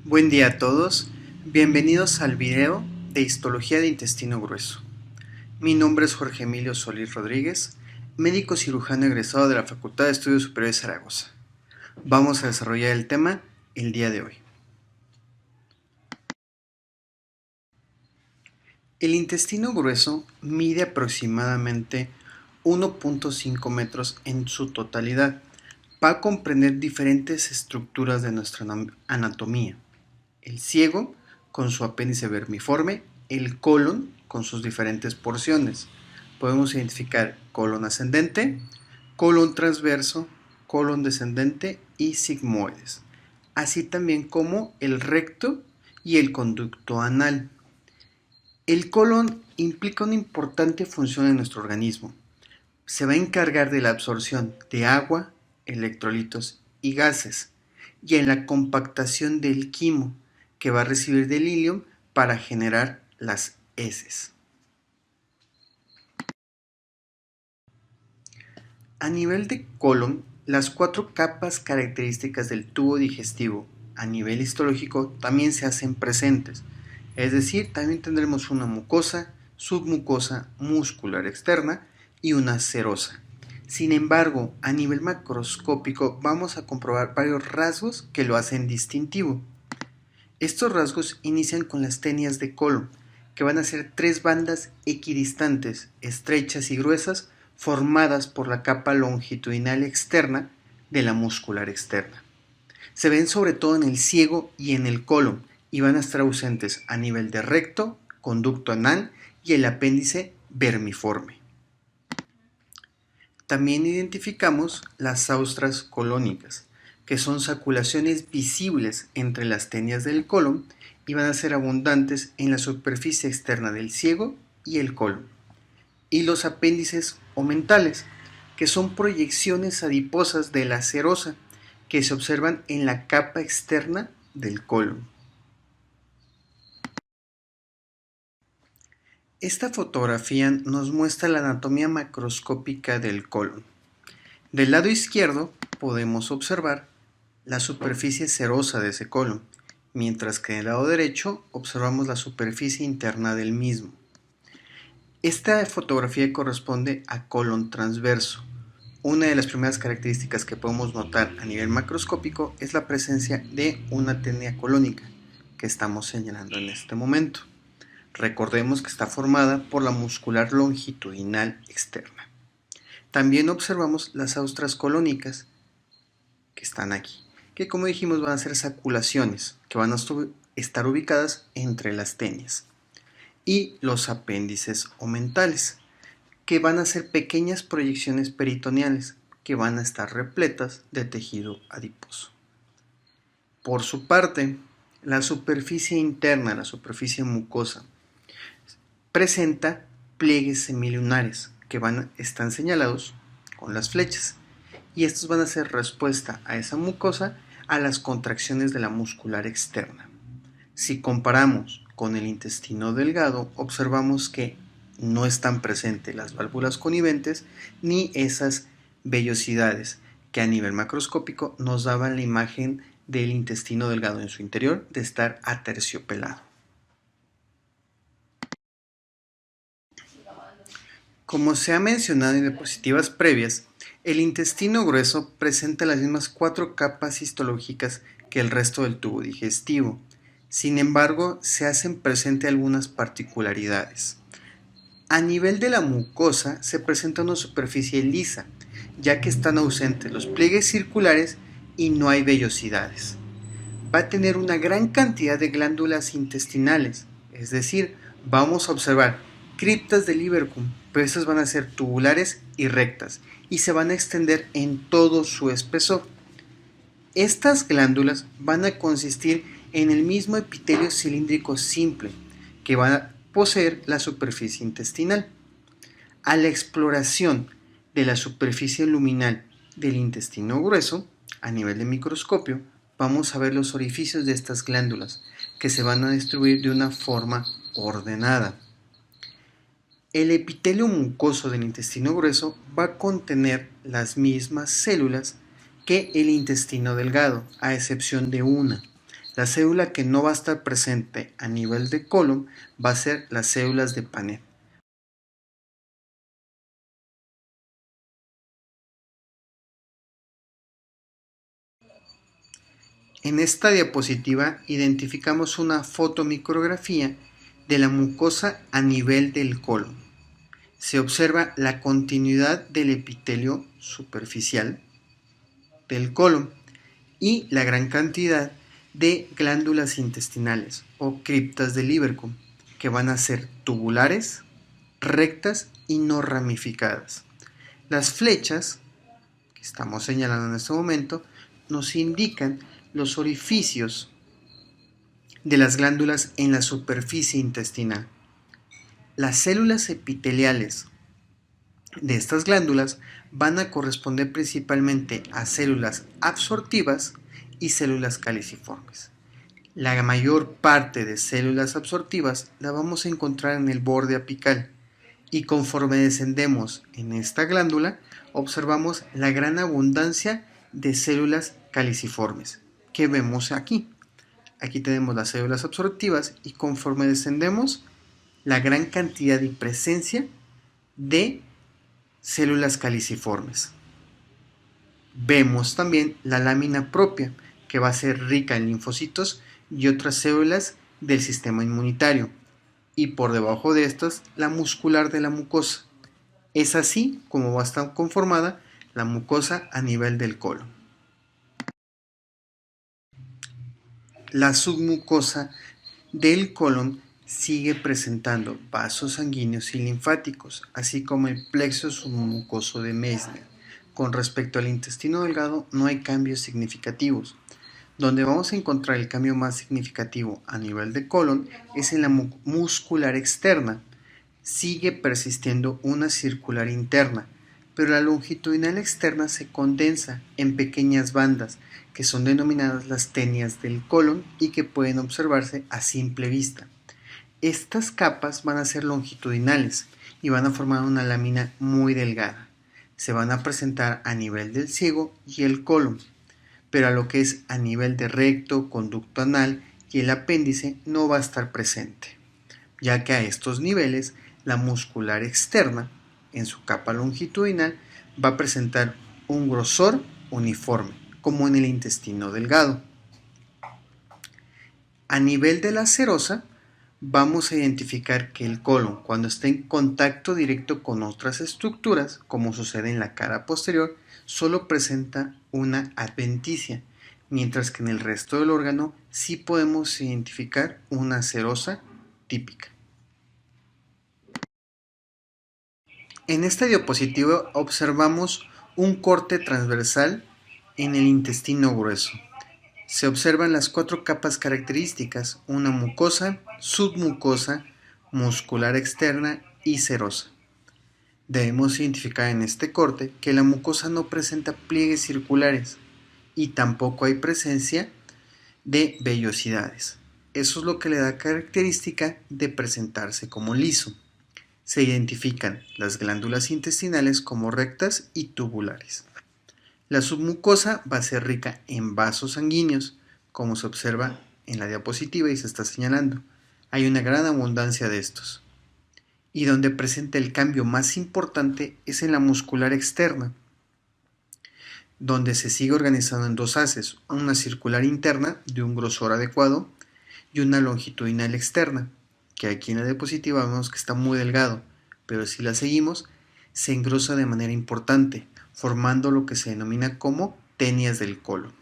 Buen día a todos, bienvenidos al video de Histología de Intestino Grueso. Mi nombre es Jorge Emilio Solís Rodríguez, médico cirujano egresado de la Facultad de Estudios Superiores de Zaragoza. Vamos a desarrollar el tema el día de hoy. El intestino grueso mide aproximadamente 1.5 metros en su totalidad. Va a comprender diferentes estructuras de nuestra anatomía. El ciego con su apéndice vermiforme, el colon con sus diferentes porciones. Podemos identificar colon ascendente, colon transverso, colon descendente y sigmoides, así también como el recto y el conducto anal. El colon implica una importante función en nuestro organismo. Se va a encargar de la absorción de agua, electrolitos y gases, y en la compactación del quimo, que va a recibir del ilium para generar las heces. A nivel de colon, las 4 capas características del tubo digestivo a nivel histológico también se hacen presentes, es decir, también tendremos una mucosa, submucosa muscular externa y una serosa. Sin embargo, a nivel macroscópico vamos a comprobar varios rasgos que lo hacen distintivo. Estos rasgos inician con las tenias de colon, que van a ser 3 bandas equidistantes, estrechas y gruesas, formadas por la capa longitudinal externa de la muscular externa. Se ven sobre todo en el ciego y en el colon, y van a estar ausentes a nivel de recto, conducto anal y el apéndice vermiforme. También identificamos las austras colónicas, que son saculaciones visibles entre las tenias del colon y van a ser abundantes en la superficie externa del ciego y el colon. Y los apéndices omentales, que son proyecciones adiposas de la serosa, que se observan en la capa externa del colon. Esta fotografía nos muestra la anatomía macroscópica del colon. Del lado izquierdo podemos observar la superficie serosa de ese colon, mientras que del lado derecho observamos la superficie interna del mismo. Esta fotografía corresponde a colon transverso. Una de las primeras características que podemos notar a nivel macroscópico es la presencia de una tenia colónica, que estamos señalando en este momento. Recordemos que está formada por la muscular longitudinal externa. También observamos las austras colónicas, que están aquí, que como dijimos van a ser saculaciones, que van a estar ubicadas entre las tenias. Y los apéndices omentales, que van a ser pequeñas proyecciones peritoneales, que van a estar repletas de tejido adiposo. Por su parte, la superficie interna, la superficie mucosa, presenta pliegues semilunares que están señalados con las flechas, y estos van a ser respuesta a esa mucosa a las contracciones de la muscular externa. Si comparamos con el intestino delgado, observamos que no están presentes las válvulas coniventes ni esas vellosidades que a nivel macroscópico nos daban la imagen del intestino delgado en su interior de estar aterciopelado. Como se ha mencionado en diapositivas previas, el intestino grueso presenta las mismas 4 capas histológicas que el resto del tubo digestivo. Sin embargo, se hacen presentes algunas particularidades. A nivel de la mucosa se presenta una superficie lisa, ya que están ausentes los pliegues circulares y no hay vellosidades. Va a tener una gran cantidad de glándulas intestinales, es decir, vamos a observar criptas de Lieberkühn, pero estas van a ser tubulares y rectas y se van a extender en todo su espesor. Estas glándulas van a consistir en el mismo epitelio cilíndrico simple que va a poseer la superficie intestinal. A la exploración de la superficie luminal del intestino grueso, a nivel de microscopio, vamos a ver los orificios de estas glándulas, que se van a distribuir de una forma ordenada. El epitelio mucoso del intestino grueso va a contener las mismas células que el intestino delgado, a excepción de una, La célula que no va a estar presente a nivel de colon va a ser las células de Paneth. En esta diapositiva identificamos una fotomicrografía de la mucosa a nivel del colon. Se observa la continuidad del epitelio superficial del colon y la gran cantidad de glándulas intestinales o criptas del Lieberkühn, que van a ser tubulares, rectas y no ramificadas. Las flechas que estamos señalando en este momento nos indican los orificios de las glándulas en la superficie intestinal. Las células epiteliales de estas glándulas van a corresponder principalmente a células absortivas y células caliciformes. La mayor parte de células absortivas la vamos a encontrar en el borde apical y conforme descendemos en esta glándula observamos la gran abundancia de células caliciformes que vemos aquí. Aquí tenemos las células absortivas y conforme descendemos la gran cantidad y presencia de células caliciformes. Vemos también la lámina propia, que va a ser rica en linfocitos y otras células del sistema inmunitario, y por debajo de estas la muscular de la mucosa. Es así como va a estar conformada la mucosa a nivel del colon. La submucosa del colon sigue presentando vasos sanguíneos y linfáticos, así como el plexo submucoso de Meissner. Con respecto al intestino delgado no hay cambios significativos. Donde vamos a encontrar el cambio más significativo a nivel de colon es en la muscular externa. Sigue persistiendo una circular interna, pero la longitudinal externa se condensa en pequeñas bandas, que son denominadas las tenias del colon y que pueden observarse a simple vista. Estas capas van a ser longitudinales y van a formar una lámina muy delgada. Se van a presentar a nivel del ciego y el colon, pero a lo que es a nivel de recto, conducto anal y el apéndice no va a estar presente, ya que a estos niveles la muscular externa, en su capa longitudinal, va a presentar un grosor uniforme, como en el intestino delgado. A nivel de la serosa, vamos a identificar que el colon, cuando está en contacto directo con otras estructuras, como sucede en la cara posterior, solo presenta una adventicia, mientras que en el resto del órgano sí podemos identificar una serosa típica. En esta diapositiva observamos un corte transversal en el intestino grueso. Se observan las 4 capas características: una mucosa, submucosa, muscular externa y serosa. Debemos identificar en este corte que la mucosa no presenta pliegues circulares y tampoco hay presencia de vellosidades. Eso es lo que le da característica de presentarse como liso. Se identifican las glándulas intestinales como rectas y tubulares. La submucosa va a ser rica en vasos sanguíneos, como se observa en la diapositiva y se está señalando. Hay una gran abundancia de estos. Y donde presenta el cambio más importante es en la muscular externa, donde se sigue organizando en 2 haces, una circular interna de un grosor adecuado y una longitudinal externa, que aquí en la diapositiva vemos que está muy delgado, pero si la seguimos se engrosa de manera importante, formando lo que se denomina como tenias del colon.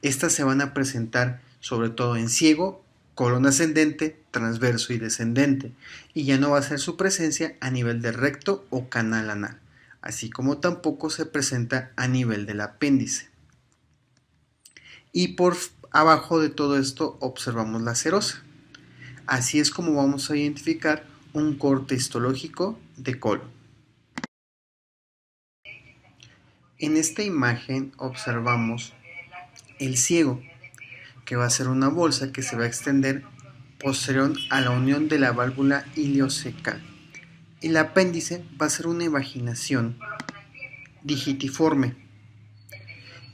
Estas se van a presentar sobre todo en ciego, colon ascendente, transverso y descendente, y ya no va a ser su presencia a nivel de recto o canal anal, así como tampoco se presenta a nivel del apéndice. Y por abajo de todo esto observamos la serosa. Así es como vamos a identificar un corte histológico de colon. En esta imagen observamos el ciego, que va a ser una bolsa que se va a extender posterior a la unión de la válvula iliocecal. El apéndice va a ser una invaginación digitiforme,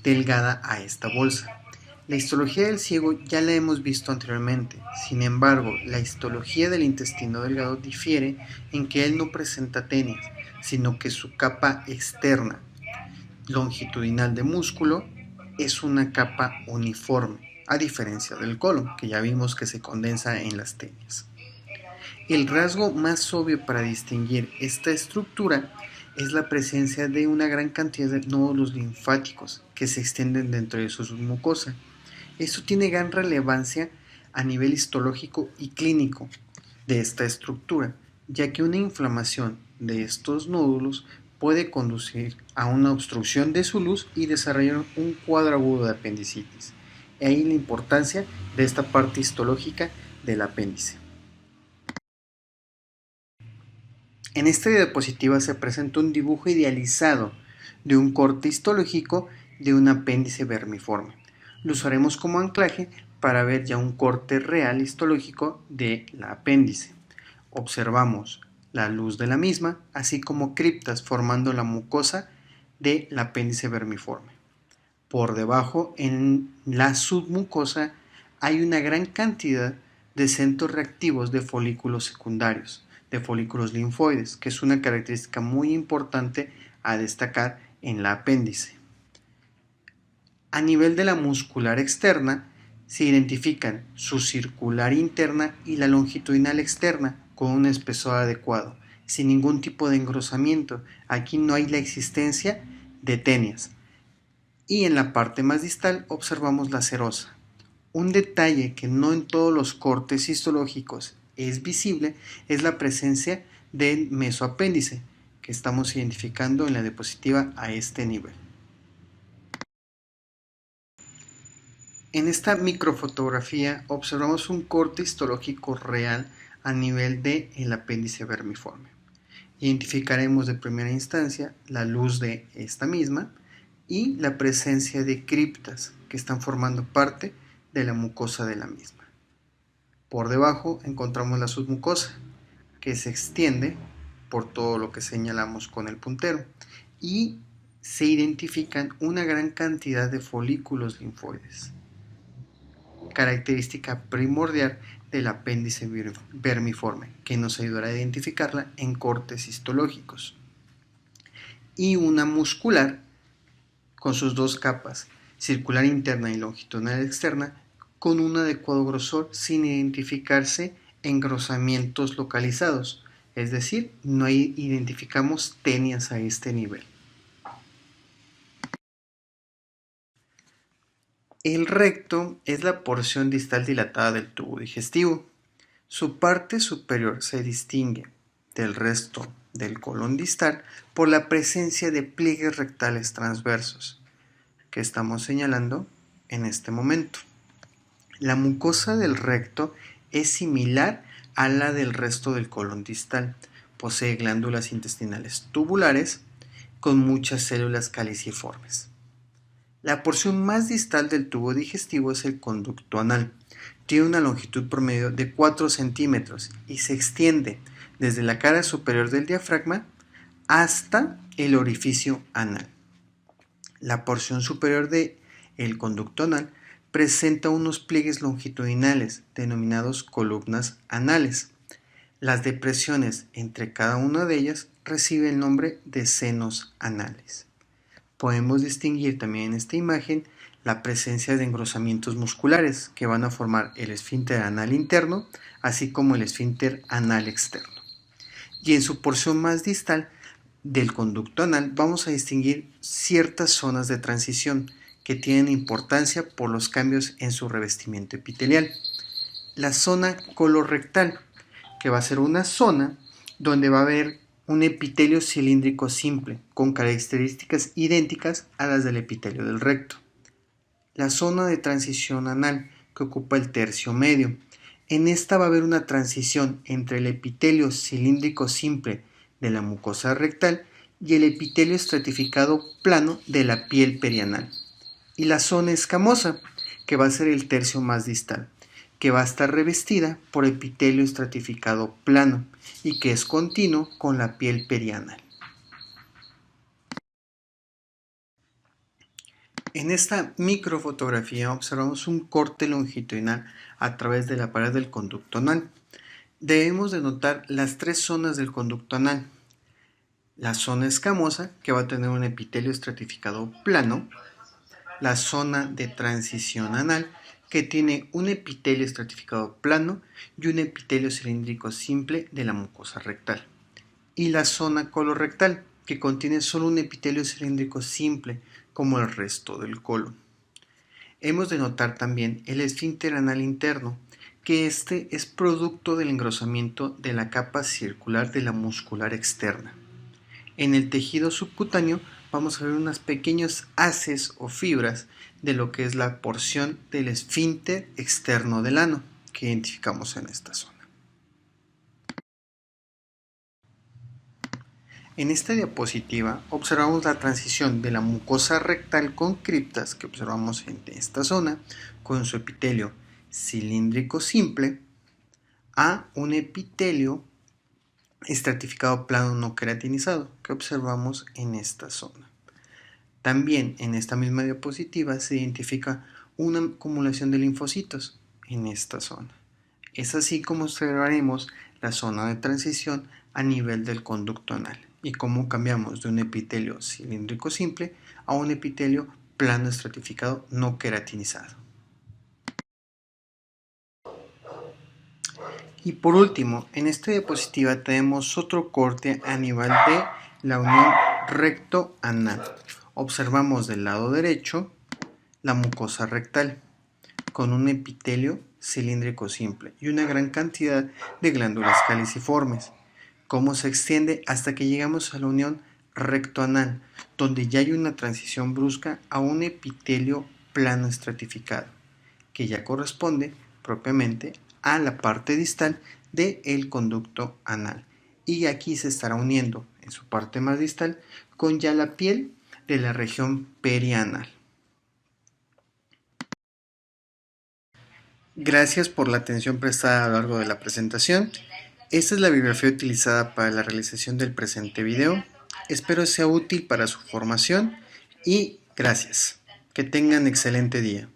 delgada a esta bolsa. La histología del ciego ya la hemos visto anteriormente, sin embargo, la histología del intestino delgado difiere en que él no presenta tenias, sino que su capa externa, longitudinal de músculo, es una capa uniforme, a diferencia del colon, que ya vimos que se condensa en las tenias. El rasgo más obvio para distinguir esta estructura es la presencia de una gran cantidad de nódulos linfáticos que se extienden dentro de su submucosa. Esto tiene gran relevancia a nivel histológico y clínico de esta estructura, ya que una inflamación de estos nódulos puede conducir a una obstrucción de su luz y desarrollar un cuadro agudo de apendicitis. Y ahí la importancia de esta parte histológica del apéndice. En esta diapositiva se presenta un dibujo idealizado de un corte histológico de un apéndice vermiforme. Lo usaremos como anclaje para ver ya un corte real histológico de la apéndice. Observamos la luz de la misma, así como criptas formando la mucosa del apéndice vermiforme. Por debajo, en la submucosa, hay una gran cantidad de centros reactivos de folículos secundarios, de folículos linfoides, que es una característica muy importante a destacar en la apéndice. A nivel de la muscular externa, se identifican su circular interna y la longitudinal externa con un espesor adecuado, sin ningún tipo de engrosamiento. Aquí no hay la existencia de tenias. Y en la parte más distal observamos la serosa. Un detalle que no en todos los cortes histológicos es visible es la presencia del mesoapéndice, que estamos identificando en la diapositiva a este nivel. En esta microfotografía observamos un corte histológico real a nivel del apéndice vermiforme. Identificaremos de primera instancia la luz de esta misma y la presencia de criptas que están formando parte de la mucosa de la misma. Por debajo encontramos la submucosa, que se extiende por todo lo que señalamos con el puntero, y se identifican una gran cantidad de folículos linfoides, característica primordial del apéndice vermiforme, que nos ayudará a identificarla en cortes histológicos. Y una muscular, con sus dos capas, circular interna y longitudinal externa, con un adecuado grosor sin identificarse engrosamientos localizados, es decir, no identificamos tenias a este nivel. El recto es la porción distal dilatada del tubo digestivo. Su parte superior se distingue del resto del colon distal por la presencia de pliegues rectales transversos, que estamos señalando en este momento. La mucosa del recto es similar a la del resto del colon distal. Posee glándulas intestinales tubulares con muchas células caliciformes. La porción más distal del tubo digestivo es el conducto anal. Tiene una longitud promedio de 4 centímetros y se extiende desde la cara superior del diafragma hasta el orificio anal. La porción superior del conducto anal presenta unos pliegues longitudinales denominados columnas anales. Las depresiones entre cada una de ellas recibe el nombre de senos anales. Podemos distinguir también en esta imagen la presencia de engrosamientos musculares que van a formar el esfínter anal interno, así como el esfínter anal externo. Y en su porción más distal del conducto anal vamos a distinguir ciertas zonas de transición que tienen importancia por los cambios en su revestimiento epitelial. La zona colorectal, que va a ser una zona donde va a haber un epitelio cilíndrico simple, con características idénticas a las del epitelio del recto. La zona de transición anal, que ocupa el tercio medio. En esta va a haber una transición entre el epitelio cilíndrico simple de la mucosa rectal y el epitelio estratificado plano de la piel perianal. Y la zona escamosa, que va a ser el tercio más distal, que va a estar revestida por epitelio estratificado plano y que es continuo con la piel perianal. En esta microfotografía observamos un corte longitudinal a través de la pared del conducto anal. Debemos de notar las tres zonas del conducto anal. La zona escamosa, que va a tener un epitelio estratificado plano. La zona de transición anal, que tiene un epitelio estratificado plano y un epitelio cilíndrico simple de la mucosa rectal. Y la zona colorectal, que contiene solo un epitelio cilíndrico simple, como el resto del colon. Hemos de notar también el esfínter anal interno, que este es producto del engrosamiento de la capa circular de la muscular externa. En el tejido subcutáneo vamos a ver unos pequeños haces o fibras de lo que es la porción del esfínter externo del ano, que identificamos en esta zona. En esta diapositiva observamos la transición de la mucosa rectal con criptas que observamos en esta zona con su epitelio cilíndrico simple a un epitelio estratificado plano no queratinizado que observamos en esta zona. También en esta misma diapositiva se identifica una acumulación de linfocitos en esta zona. Es así como observaremos la zona de transición a nivel del conducto anal y cómo cambiamos de un epitelio cilíndrico simple a un epitelio plano estratificado no queratinizado. Y por último, en esta diapositiva tenemos otro corte a nivel de la unión recto-anal. Observamos del lado derecho la mucosa rectal con un epitelio cilíndrico simple y una gran cantidad de glándulas caliciformes, cómo se extiende hasta que llegamos a la unión rectoanal, donde ya hay una transición brusca a un epitelio plano estratificado, que ya corresponde propiamente a la parte distal del conducto anal. Y aquí se estará uniendo en su parte más distal con ya la piel de la región perianal. Gracias por la atención prestada a lo largo de la presentación. Esta es la bibliografía utilizada para la realización del presente video. Espero sea útil para su formación y gracias. Que tengan excelente día.